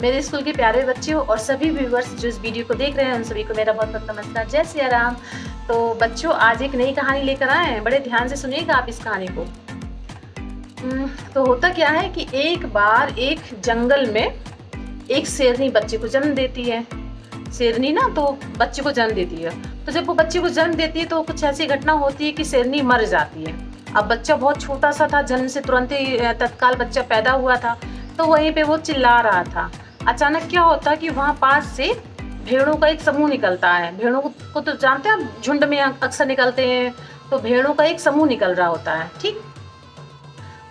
मेरे स्कूल के प्यारे बच्चों और सभी व्यूवर्स जो इस वीडियो को देख रहे हैं उन सभी को मेरा बहुत बहुत नमस्कार। जय सिया राम। तो बच्चों, आज एक नई कहानी लेकर आए हैं, बड़े ध्यान से सुनिएगा आप इस कहानी को। तो होता क्या है कि एक बार एक जंगल में एक शेरनी बच्चे को जन्म देती है। शेरनी ना तो बच्चे को जन्म देती है। तो जब वो बच्चे को जन्म देती है तो कुछ ऐसी घटना होती है कि शेरनी मर जाती है। अब बच्चा बहुत छोटा सा था, जन्म से तुरंत ही तत्काल बच्चा पैदा हुआ था। तो वहीं पे वो चिल्ला रहा था। अचानक क्या होता है कि वहाँ पास से भेड़ों का एक समूह निकलता है। भेड़ों को तो जानते हैं, झुंड में अक्सर निकलते हैं। तो भेड़ों का एक समूह निकल रहा होता है, ठीक।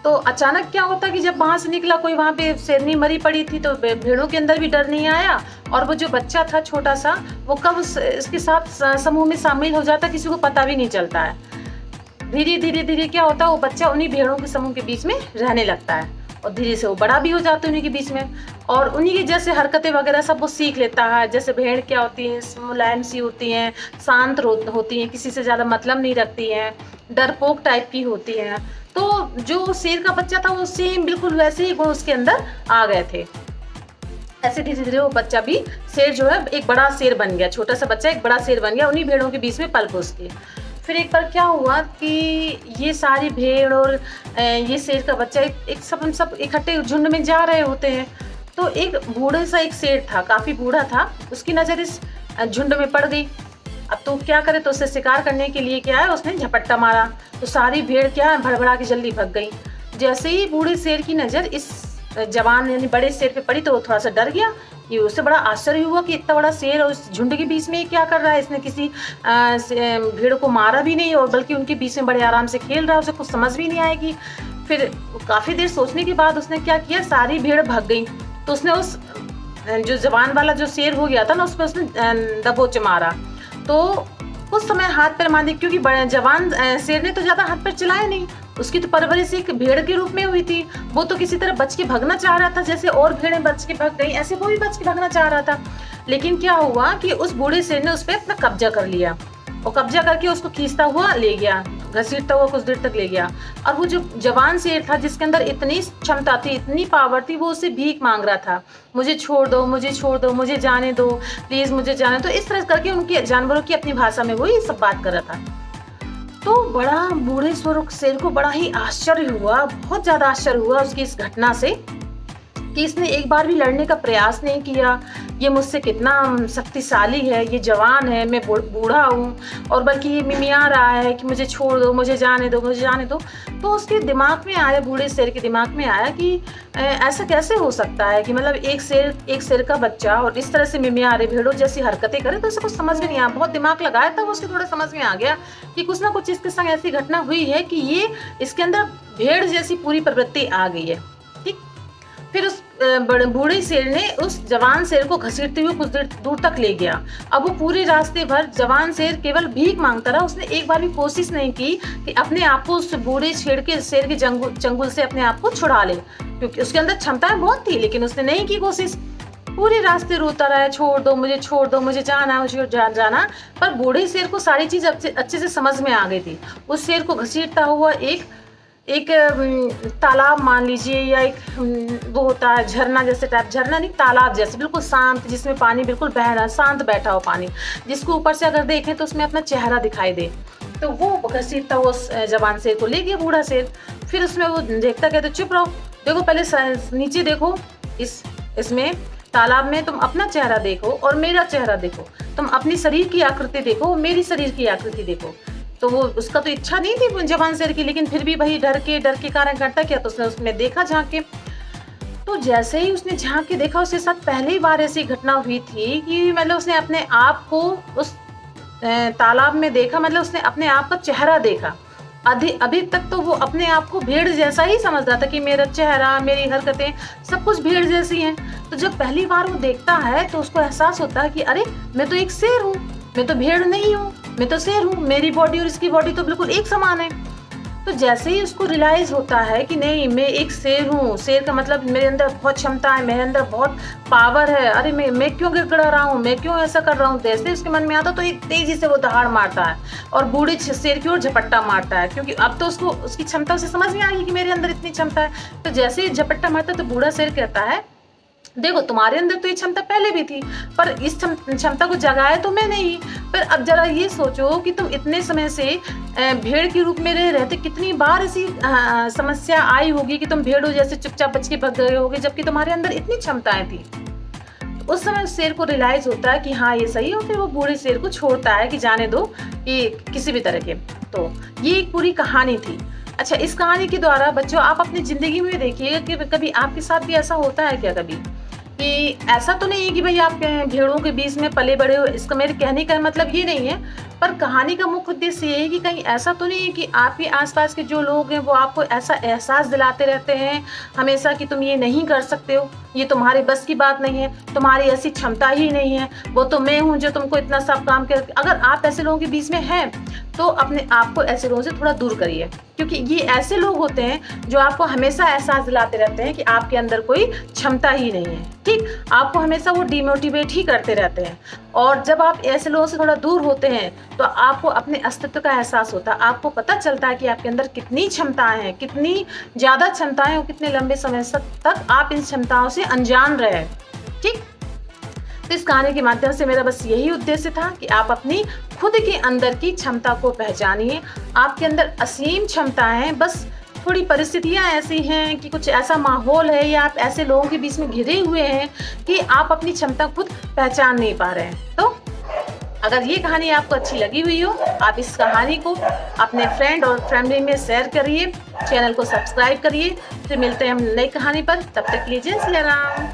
तो अचानक क्या होता है कि जब वहाँ से निकला कोई, वहाँ पे शेरनी मरी पड़ी थी, तो भेड़ों के अंदर भी डर नहीं आया। और वो जो बच्चा था छोटा सा, वो कब इसके साथ समूह में शामिल हो जाता किसी को पता भी नहीं चलता है। धीरे धीरे धीरे क्या होता है, वो बच्चा उन्हीं भेड़ों के समूह के बीच में रहने लगता है और धीरे से वो बड़ा भी हो जाता है उन्हीं के बीच में। और उन्हीं की जैसे हरकतें वगैरह सब वो सीख लेता है। जैसे भेड़ क्या होती है, मुलायम सी होती हैं, शांत होती हैं, किसी से ज़्यादा मतलब नहीं रखती हैं, डरपोक टाइप की होती हैं। तो जो शेर का बच्चा था वो सेम बिल्कुल वैसे ही गुण उसके अंदर आ गए थे। ऐसे धीरे धीरे वो बच्चा भी शेर जो है एक बड़ा शेर बन गया। छोटा सा बच्चा एक बड़ा शेर बन गया उन्हीं भेड़ों के बीच में पल पोस के। फिर एक बार क्या हुआ कि ये सारी भेड़ और ये शेर का बच्चा एक सब इकट्ठे झुंड में जा रहे होते हैं। तो एक बूढ़े सा एक शेर था, काफ़ी बूढ़ा था, उसकी नज़र इस झुंड में पड़ गई। अब तो क्या करे, तो उससे शिकार करने के लिए क्या है, उसने झपट्टा मारा। तो सारी भेड़ क्या है, भड़बड़ा के जल्दी भग गई। जैसे ही बूढ़े शेर की नज़र इस जवान यानी बड़े शेर पे पड़ी तो वो थोड़ा सा डर गया। ये उससे बड़ा आश्चर्य हुआ कि इतना बड़ा शेर और उस झुंड के बीच में ये क्या कर रहा है। इसने किसी भेड़ को मारा भी नहीं और बल्कि उनके बीच में बड़े आराम से खेल रहा है, उसे कुछ समझ भी नहीं आएगी। फिर काफ़ी देर सोचने के बाद उसने क्या किया, सारी भेड़ भग गई। तो उसने उस जो जवान वाला जो शेर हो गया था ना, उस पर उसने दबोच मारा। तो उस समय हाथ पैर मार दिए, क्योंकि बड़े जवान शेर ने तो ज़्यादा हाथ पैर चलाए नहीं। उसकी तो परवरिश एक भेड़ के रूप में हुई थी। वो तो किसी तरह बच के भागना चाह रहा था, जैसे और भेड़ें बच के भाग गई ऐसे वो भी बच के भागना चाह रहा था। लेकिन क्या हुआ कि उस बूढ़े शेर ने उस पर अपना कब्जा कर लिया और कब्जा करके उसको खींचता हुआ ले गया, घसीटता हुआ कुछ देर तक ले गया। और वो जो जवान शेर था जिसके अंदर इतनी क्षमता थी, इतनी पावर थी, वो उससे भीख मांग रहा था, मुझे छोड़ दो, मुझे छोड़ दो, मुझे जाने दो, प्लीज़ मुझे जाने दो। इस तरह करके उनके जानवरों की अपनी भाषा में वो ये सब बात कर रहा था। तो बड़ा बूढ़े शेर को बड़ा ही आश्चर्य हुआ, बहुत ज़्यादा आश्चर्य हुआ उसकी इस घटना से कि इसने एक बार भी लड़ने का प्रयास नहीं किया। ये मुझसे कितना शक्तिशाली है, ये जवान है, मैं बूढ़ा हूँ और बल्कि ये मिमिया रहा है कि मुझे छोड़ दो, मुझे जाने दो, मुझे जाने दो। तो उसके दिमाग में आया, बूढ़े शेर के दिमाग में आया कि ऐसा कैसे हो सकता है कि मतलब एक शेर का बच्चा और इस तरह से मिमिया रहे, भेड़ों जैसी हरकतें करे। तो उसे कुछ समझ में नहीं आया, बहुत दिमाग लगाया तब उसके थोड़ा समझ में आ गया कि कुछ ना कुछ इसके संग ऐसी घटना हुई है कि ये इसके अंदर भेड़ जैसी पूरी प्रवृत्ति आ गई है, ठीक। फिर उस बूढ़े शेर ने उस जवान शेर को घसीटते हुए कुछ देर दूर तक ले गया। अब वो पूरे रास्ते भर जवान शेर केवल भीख मांगता रहा। उसने एक बार भी कोशिश नहीं की कि अपने आप को उस बूढ़े शेर के चंगुल से अपने आप को छुड़ा ले, क्योंकि उसके अंदर क्षमताएं बहुत थी, लेकिन उसने नहीं की कोशिश। पूरे रास्ते रोता रहा, छोड़ दो, मुझे जाना, मुझे जाना। पर बूढ़े शेर को सारी चीज़ अच्छे से समझ में आ गई थी। उस शेर को घसीटता हुआ एक तालाब मान लीजिए, या एक वो होता है झरना जैसे टाइप, झरना नहीं तालाब जैसे, बिल्कुल शांत, जिसमें पानी बिल्कुल बह रहा है, शांत बैठा हो पानी, जिसको ऊपर से अगर देखें तो उसमें अपना चेहरा दिखाई दे। तो वो घसीटता हुआ उस जवान शेर को ले गया बूढ़ा शेर। फिर उसमें वो देखता कहते चुप रहो, देखो पहले नीचे देखो, इसमें तालाब में तुम अपना चेहरा देखो और मेरा चेहरा देखो, तुम अपनी शरीर की आकृति देखो, मेरी शरीर की आकृति देखो। तो वो उसका तो इच्छा नहीं थी जवान शेर की, लेकिन फिर भी वही डर के कारण करता क्या, तो उसने उसमें देखा झांक के। तो जैसे ही उसने झांक के देखा, उसके साथ पहली बार ऐसी घटना हुई थी कि मतलब उसने अपने आप को उस तालाब में देखा, मतलब उसने अपने आप का चेहरा देखा। अभी तक तो वो अपने आप को भेड़ जैसा ही समझ रहा था कि मेरा चेहरा, मेरी हरकतें सब कुछ भेड़ जैसी हैं। तो जब पहली बार वो देखता है तो उसको एहसास होता है कि अरे मैं तो एक शेर हूँ, मैं तो भेड़ नहीं हूँ, मैं तो शेर हूँ, मेरी बॉडी और इसकी बॉडी तो बिल्कुल एक समान है। तो जैसे ही उसको रियलाइज़ होता है कि नहीं मैं एक शेर हूँ, शेर का मतलब मेरे अंदर बहुत क्षमता है, मेरे अंदर बहुत पावर है, अरे मैं क्यों गिड़गिड़ा रहा हूँ, मैं क्यों ऐसा कर रहा हूँ, जैसे उसके मन में आता तो एक तेज़ी से वो दहाड़ मारता है और बूढ़े शेर की ओर झपट्टा मारता है, क्योंकि अब तो उसको उसकी क्षमता उसे समझ में आ गई कि मेरे अंदर इतनी क्षमता है। तो जैसे ही झपट्टा मारता है तो बूढ़ा शेर कहता है देखो तुम्हारे अंदर तो ये क्षमता पहले भी थी, पर इस क्षमता को जगाया तो मैंने ही। पर अब जरा ये सोचो कि तुम इतने समय से भेड़ के रूप में रह रहते कितनी बार ऐसी समस्या आई होगी कि तुम भेड़ों जैसे चुपचाप बच के भग गए होगे, जबकि तुम्हारे अंदर इतनी क्षमताएं थी। उस समय शेर को रियलाइज होता है कि हाँ ये सही है, और फिर वो बूढ़े शेर को छोड़ता है कि जाने दो कि किसी भी तरह के। तो ये एक पूरी कहानी थी। अच्छा, इस कहानी के द्वारा बच्चों आप अपनी ज़िंदगी में देखिएगा कि कभी आपके साथ भी ऐसा होता है क्या कभी, कि ऐसा तो नहीं है कि भाई आप भेड़ों के बीच में पले बड़े हो। इसका मेरे कहने का मतलब ये नहीं है, पर कहानी का मुख्य उद्देश्य ये है कि कहीं ऐसा तो नहीं है कि आपके आसपास के जो लोग हैं वो आपको ऐसा एहसास दिलाते रहते हैं हमेशा कि तुम ये नहीं कर सकते हो, ये तुम्हारे बस की बात नहीं है, तुम्हारी ऐसी क्षमता ही नहीं है, वो तो मैं हूँ जो तुमको इतना सब काम कर। अगर आप ऐसे लोगों के बीच में हैं तो अपने आप को ऐसे लोगों से थोड़ा दूर करिए, क्योंकि ये ऐसे लोग होते हैं जो आपको हमेशा एहसास दिलाते रहते हैं कि आपके अंदर कोई क्षमता ही नहीं है। ठीक, आपको हमेशा वो डिमोटिवेट ही करते रहते हैं। और जब आप ऐसे लोगों से थोड़ा दूर होते हैं तो आपको अपने अस्तित्व का एहसास होता है, आपको पता चलता है कि आपके अंदर कितनी क्षमताएं हैं, कितनी ज़्यादा क्षमताएं और कितने लंबे समय तक आप इन क्षमताओं से अनजान रहे। ठीक, तो इस कहानी के माध्यम से मेरा बस यही उद्देश्य था कि आप अपनी खुद के अंदर की क्षमता को पहचानिए। आपके अंदर असीम क्षमताएं हैं, बस थोड़ी परिस्थितियां ऐसी हैं कि कुछ ऐसा माहौल है या आप ऐसे लोगों के बीच में घिरे हुए हैं कि आप अपनी क्षमता खुद पहचान नहीं पा रहे हैं। तो अगर ये कहानी आपको अच्छी लगी हुई हो, आप इस कहानी को अपने फ्रेंड और फैमिली में शेयर करिए, चैनल को सब्सक्राइब करिए। फिर मिलते हैं हम नई कहानी पर, तब तक के लिए जय सिया राम।